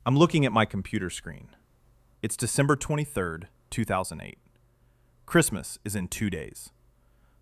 I'm looking at my computer screen. It's December 23rd, 2008. Christmas is in 2 days.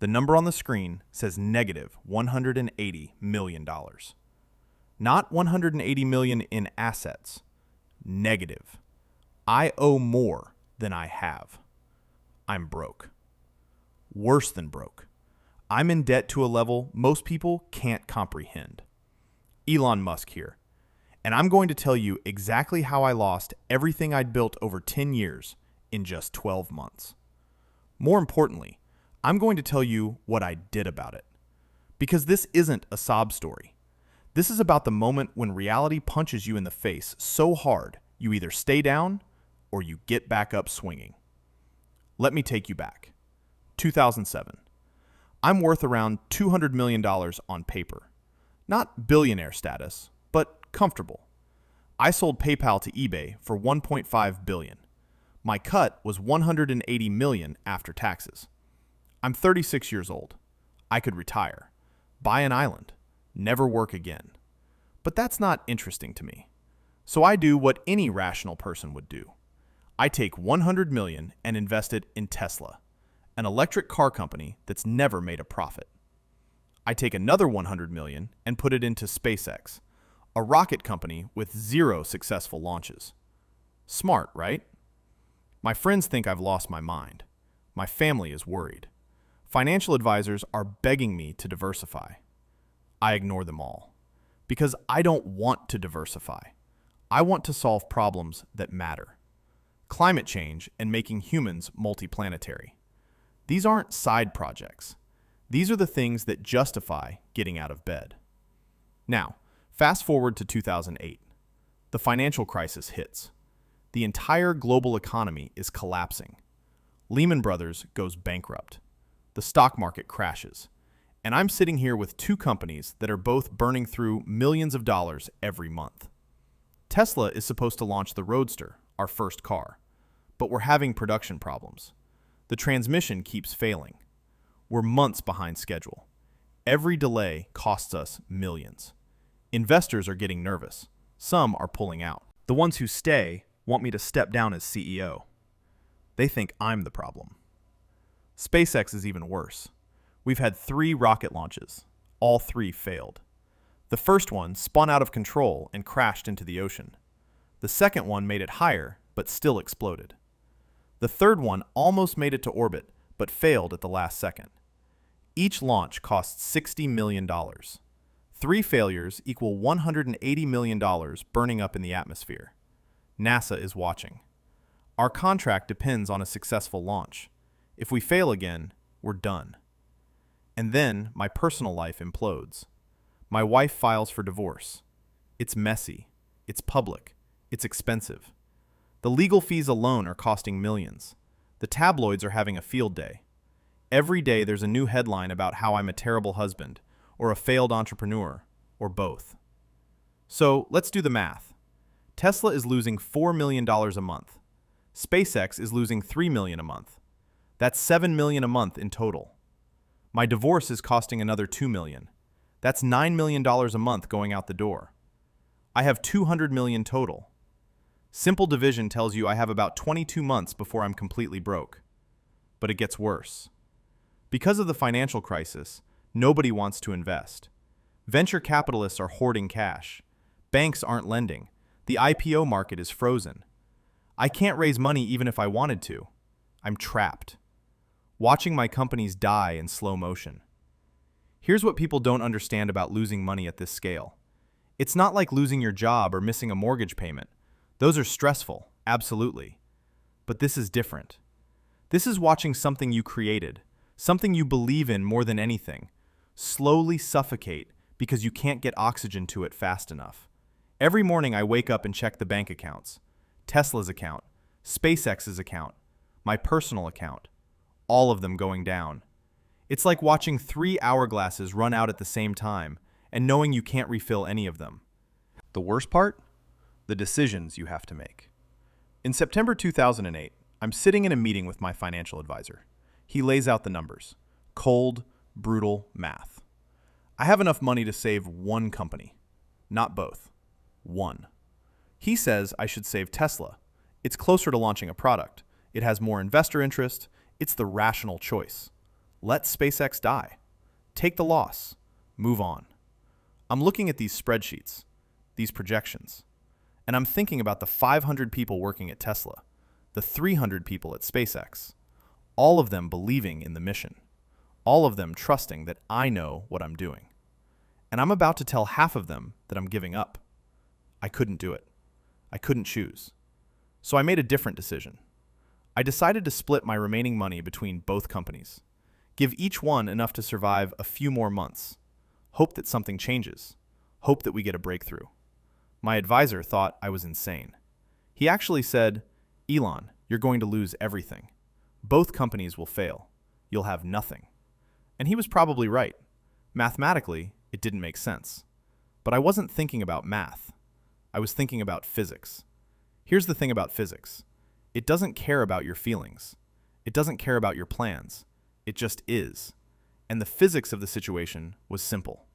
The number on the screen says negative $180 million. Not $180 million in assets. Negative. I owe more than I have. I'm broke. Worse than broke. I'm in debt to a level most people can't comprehend. Elon Musk here. And I'm going to tell you exactly how I lost everything I'd built over 10 years in just 12 months. More importantly, I'm going to tell you what I did about it. Because this isn't a sob story. This is about the moment when reality punches you in the face so hard you either stay down or you get back up swinging. Let me take you back. 2007. I'm worth around $200 million on paper. Not billionaire status, but comfortable. I sold PayPal to eBay for $1.5 billion. My cut was $180 million after taxes. I'm 36 years old. I could retire, buy an island, never work again. But that's not interesting to me. So I do what any rational person would do. I take $100 million and invest it in Tesla, an electric car company that's never made a profit. I take another $100 million and put it into SpaceX, a rocket company with 0 successful launches. Smart, right? My friends think I've lost my mind. My family is worried. Financial advisors are begging me to diversify. I ignore them all. Because I don't want to diversify. I want to solve problems that matter. Climate change and making humans multiplanetary. These aren't side projects. These are the things that justify getting out of bed. Now, fast forward to 2008. The financial crisis hits. The entire global economy is collapsing. Lehman Brothers goes bankrupt. The stock market crashes. And I'm sitting here with 2 companies that are both burning through millions of dollars every month. Tesla is supposed to launch the Roadster, our first car. But we're having production problems. The transmission keeps failing. We're months behind schedule. Every delay costs us millions. Investors are getting nervous. Some are pulling out. The ones who stay want me to step down as CEO. They think I'm the problem. SpaceX is even worse. We've had 3 rocket launches. All 3 failed. The first one spun out of control and crashed into the ocean. The second one made it higher, but still exploded. The third one almost made it to orbit, but failed at the last second. Each launch costs $60 million. 3 failures equal $180 million burning up in the atmosphere. NASA is watching. Our contract depends on a successful launch. If we fail again, we're done. And then my personal life implodes. My wife files for divorce. It's messy. It's public. It's expensive. The legal fees alone are costing millions. The tabloids are having a field day. Every day there's a new headline about how I'm a terrible husband, or a failed entrepreneur, or both. So let's do the math. Tesla is losing $4 million a month. SpaceX is losing $3 million a month. That's $7 million a month in total. My divorce is costing another $2 million. That's $9 million a month going out the door. I have $200 million total. Simple division tells you I have about 22 months before I'm completely broke. But it gets worse. Because of the financial crisis, nobody wants to invest. Venture capitalists are hoarding cash. Banks aren't lending. The IPO market is frozen. I can't raise money even if I wanted to. I'm trapped. Watching my companies die in slow motion. Here's what people don't understand about losing money at this scale. It's not like losing your job or missing a mortgage payment. Those are stressful, absolutely. But this is different. This is watching something you created, something you believe in more than anything, slowly suffocate because you can't get oxygen to it fast enough. Every morning I wake up and check the bank accounts. Tesla's account, SpaceX's account, my personal account. All of them going down. It's like watching 3 hourglasses run out at the same time and knowing you can't refill any of them. The worst part? The decisions you have to make. In September 2008, I'm sitting in a meeting with my financial advisor. He lays out the numbers. Cold, brutal math. I have enough money to save one company. Not both. One. He says I should save Tesla. It's closer to launching a product. It has more investor interest. It's the rational choice. Let SpaceX die. Take the loss. Move on. I'm looking at these spreadsheets, these projections, and I'm thinking about the 500 people working at Tesla, the 300 people at SpaceX, all of them believing in the mission, all of them trusting that I know what I'm doing. And I'm about to tell half of them that I'm giving up. I couldn't do it. I couldn't choose. So I made a different decision. I decided to split my remaining money between both companies, give each one enough to survive a few more months, hope that something changes, hope that we get a breakthrough. My advisor thought I was insane. He actually said, "Elon, you're going to lose everything. Both companies will fail. You'll have nothing." And he was probably right. Mathematically, it didn't make sense. But I wasn't thinking about math. I was thinking about physics. Here's the thing about physics. It doesn't care about your feelings. It doesn't care about your plans. It just is. And the physics of the situation was simple.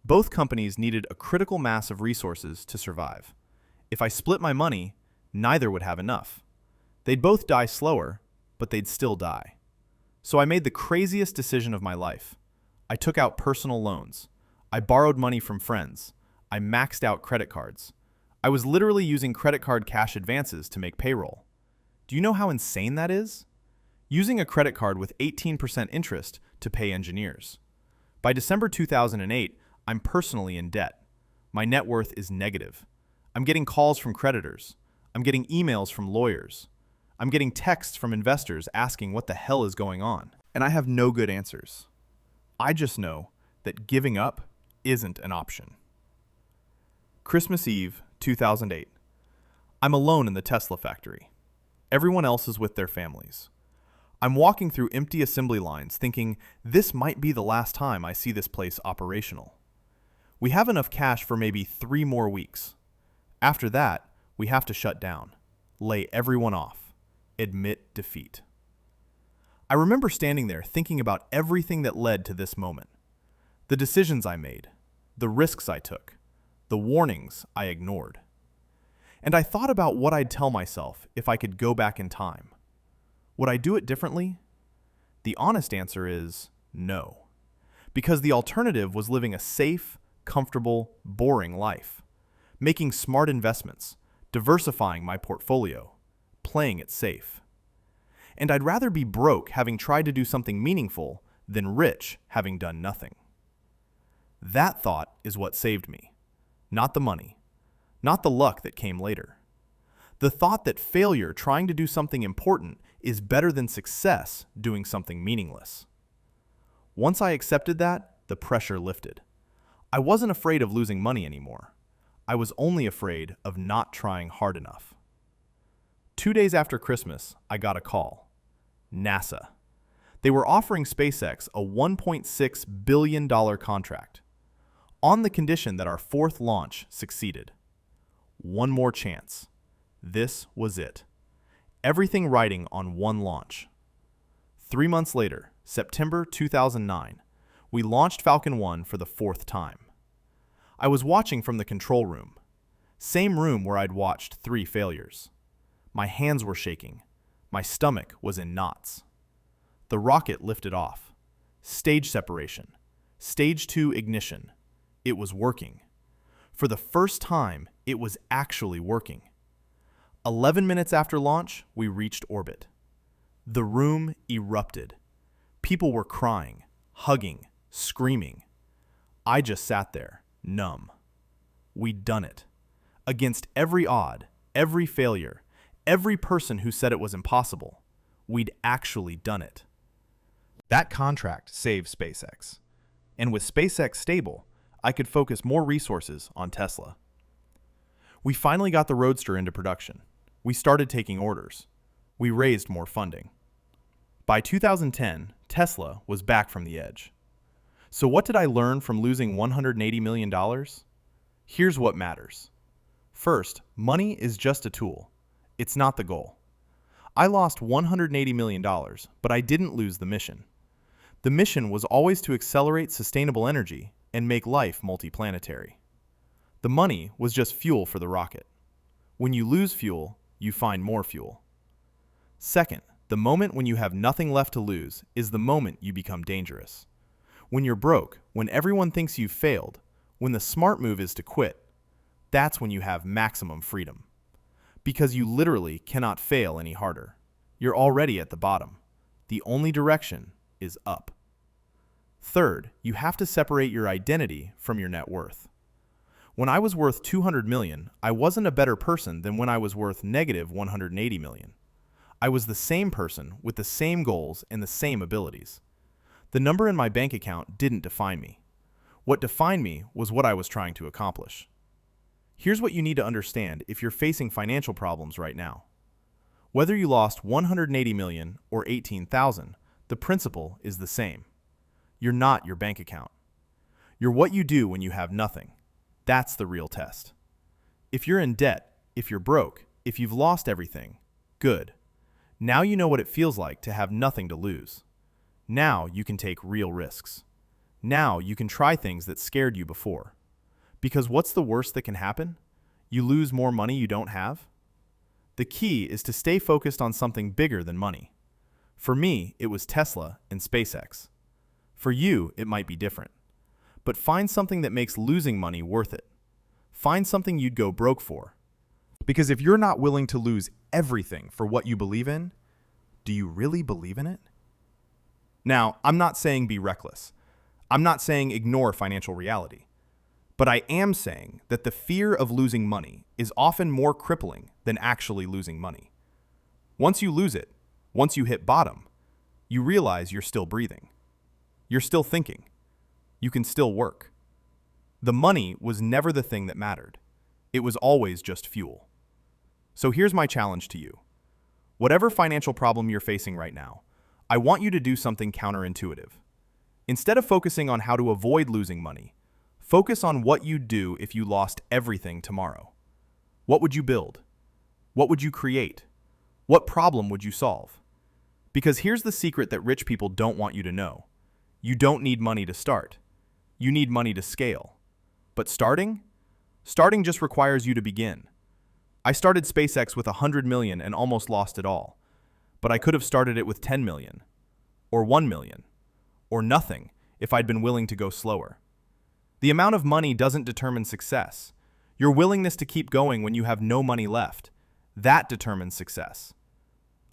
Both companies needed a critical mass of resources to survive. If I split my money, neither would have enough. They'd both die slower, but they'd still die. So I made the craziest decision of my life. I took out personal loans. I borrowed money from friends. I maxed out credit cards. I was literally using credit card cash advances to make payroll. Do you know how insane that is? Using a credit card with 18% interest to pay engineers. By December 2008, I'm personally in debt. My net worth is negative. I'm getting calls from creditors. I'm getting emails from lawyers. I'm getting texts from investors asking what the hell is going on. And I have no good answers. I just know that giving up isn't an option. Christmas Eve, 2008. I'm alone in the Tesla factory. Everyone else is with their families. I'm walking through empty assembly lines thinking this might be the last time I see this place operational. We have enough cash for maybe 3 more weeks. After that, we have to shut down, lay everyone off, admit defeat. I remember standing there thinking about everything that led to this moment. The decisions I made, the risks I took, the warnings I ignored. And I thought about what I'd tell myself if I could go back in time. Would I do it differently? The honest answer is no. Because the alternative was living a safe, comfortable, boring life. Making smart investments, diversifying my portfolio, playing it safe. And I'd rather be broke having tried to do something meaningful than rich having done nothing. That thought is what saved me. Not the money. Not the luck that came later. The thought that failure trying to do something important is better than success doing something meaningless. Once I accepted that, the pressure lifted. I wasn't afraid of losing money anymore. I was only afraid of not trying hard enough. 2 days after Christmas, I got a call. NASA. They were offering SpaceX a $1.6 billion contract, on the condition that our 4th launch succeeded. One more chance. This was it. Everything riding on one launch. 3 months later, September 2009, we launched Falcon 1 for the 4th time. I was watching from the control room, same room where I'd watched 3 failures. My hands were shaking. My stomach was in knots. The rocket lifted off. Stage separation. Stage 2 ignition. It was working. For the first time, it was actually working. 11 minutes after launch, we reached orbit. The room erupted. People were crying, hugging, screaming. I just sat there, numb. We'd done it. Against every odd, every failure, every person who said it was impossible, we'd actually done it. That contract saved SpaceX. And with SpaceX stable, I could focus more resources on Tesla. We finally got the Roadster into production. We started taking orders. We raised more funding. By 2010, Tesla was back from the edge. So what did I learn from losing $180 million? Here's what matters. First, money is just a tool. It's not the goal. I lost $180 million, but I didn't lose the mission. The mission was always to accelerate sustainable energy and make life multiplanetary. The money was just fuel for the rocket. When you lose fuel, you find more fuel. Second, the moment when you have nothing left to lose is the moment you become dangerous. When you're broke, when everyone thinks you've failed, when the smart move is to quit, that's when you have maximum freedom. Because you literally cannot fail any harder. You're already at the bottom. The only direction is up. Third, you have to separate your identity from your net worth. When I was worth 200 million, I wasn't a better person than when I was worth negative 180 million. I was the same person with the same goals and the same abilities. The number in my bank account didn't define me. What defined me was what I was trying to accomplish. Here's what you need to understand if you're facing financial problems right now. Whether you lost 180 million or 18,000, the principle is the same. You're not your bank account. You're what you do when you have nothing. That's the real test. If you're in debt, if you're broke, if you've lost everything, good. Now you know what it feels like to have nothing to lose. Now you can take real risks. Now you can try things that scared you before. Because what's the worst that can happen? You lose more money you don't have? The key is to stay focused on something bigger than money. For me, it was Tesla and SpaceX. For you, it might be different. But find something that makes losing money worth it. Find something you'd go broke for. Because if you're not willing to lose everything for what you believe in, do you really believe in it? Now, I'm not saying be reckless. I'm not saying ignore financial reality. But I am saying that the fear of losing money is often more crippling than actually losing money. Once you lose it, once you hit bottom, you realize you're still breathing. You're still thinking. You can still work. The money was never the thing that mattered. It was always just fuel. So here's my challenge to you. Whatever financial problem you're facing right now, I want you to do something counterintuitive. Instead of focusing on how to avoid losing money, focus on what you'd do if you lost everything tomorrow. What would you build? What would you create? What problem would you solve? Because here's the secret that rich people don't want you to know. You don't need money to start. You need money to scale. But starting just requires you to begin. I started SpaceX with 100 million and almost lost it all. But I could have started it with 10 million, or 1 million, or nothing if I'd been willing to go slower. The amount of money doesn't determine success. Your willingness to keep going when you have no money left, that determines success.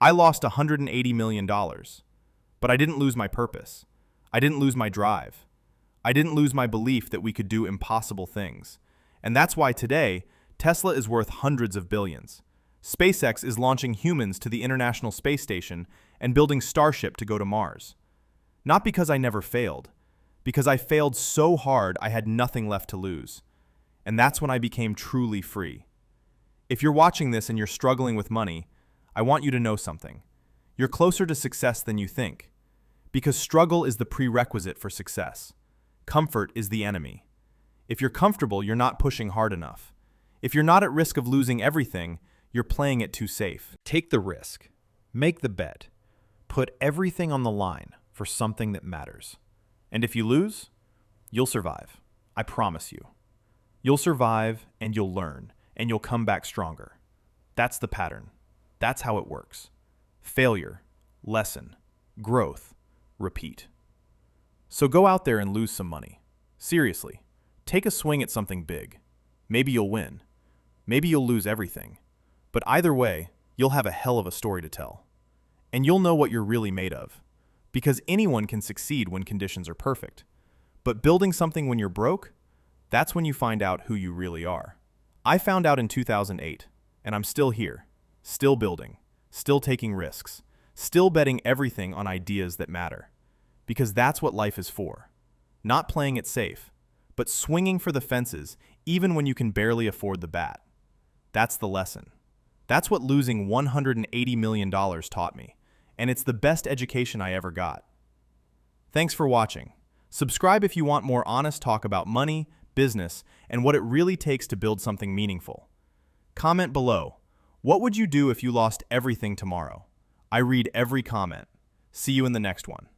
I lost $180 million, but I didn't lose my purpose. I didn't lose my drive. I didn't lose my belief that we could do impossible things. And that's why today, Tesla is worth hundreds of billions. SpaceX is launching humans to the International Space Station and building Starship to go to Mars. Not because I never failed, because I failed so hard I had nothing left to lose. And that's when I became truly free. If you're watching this and you're struggling with money, I want you to know something. You're closer to success than you think. Because struggle is the prerequisite for success. Comfort is the enemy. If you're comfortable, you're not pushing hard enough. If you're not at risk of losing everything, you're playing it too safe. Take the risk. Make the bet. Put everything on the line for something that matters. And if you lose, you'll survive. I promise you. You'll survive and you'll learn and you'll come back stronger. That's the pattern. That's how it works. Failure, lesson, growth, repeat. So go out there and lose some money. Seriously, take a swing at something big. Maybe you'll win. Maybe you'll lose everything. But either way, you'll have a hell of a story to tell. And you'll know what you're really made of. Because anyone can succeed when conditions are perfect. But building something when you're broke, that's when you find out who you really are. I found out in 2008, and I'm still here, still building, still taking risks, still betting everything on ideas that matter. Because that's what life is for. Not playing it safe, but swinging for the fences even when you can barely afford the bat. That's the lesson. That's what losing $180 million taught me, and it's the best education I ever got. Thanks for watching. Subscribe if you want more honest talk about money, business, and what it really takes to build something meaningful. Comment below. What would you do if you lost everything tomorrow? I read every comment. See you in the next one.